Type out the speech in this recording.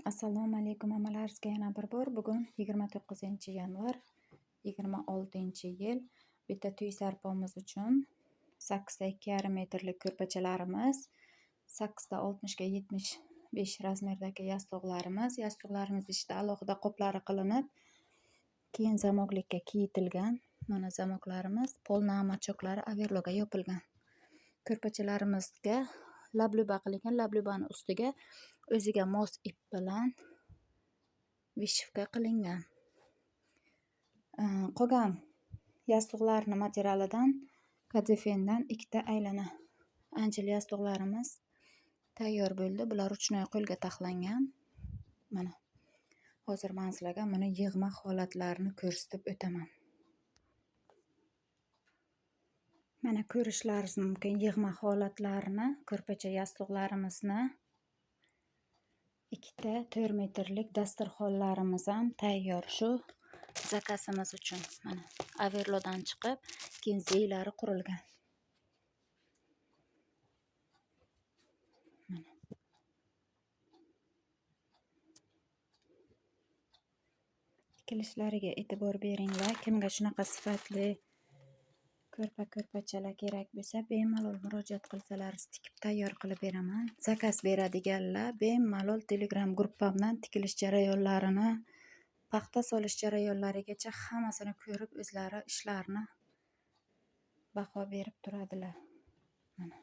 Assalomu alaykum ammalaringizga yana bir bor. Bugun 29-yanvar 26-yil. Bitta to'y sarpamiz uchun 8 ta 2,5 metrlik ko'rpachalarimiz, 8 ta 60 ga 75 razmerdagi yostiqlarimiz, yostiqlarimiz ichida alohida qoplari qilinib, keyin zamoklikka kiyitilgan. Mana zamoklarimiz, polna machoklari overloga yopilgan. Ko'rpachalarimizga labluba qilingan, lablubani ustiga o'ziga mos ip bilan vishivka qilingan. Qolgan yostiqlarni materialidan kadefendan 2 ta aylana anjil yostiqlarimiz tayyor bo'ldi. Bular ruchnoy qo'lga taxlangan. Mana hozir men sizlarga buni yig'ma holatlarini ko'rsatib o'taman. Mana ko'rishlaringiz mumkin yig'ma holatlarini. Ko'rpacha yostiqlarimizni 2 ta 4 metrlik dasturxonlarimiz ham tayyor. Shu zakasimiz uchun mana overlodan chiqib, keyin zeylari qurilgan. Mana tikilishlariga e'tibor beringlar. Kimga shunaqa sifatli ko'rpachalar kerak bo'lsa, bemalol murojaat qilsalaringiz tikib tayyor qilib beraman. Zakaz beradiganlar bemalol Telegram gruppamdan tikilish jarayonlarini, paxta solish jarayonlarigacha hammasini ko'rib, o'zlari ishlarini baho berib turadilar. Mana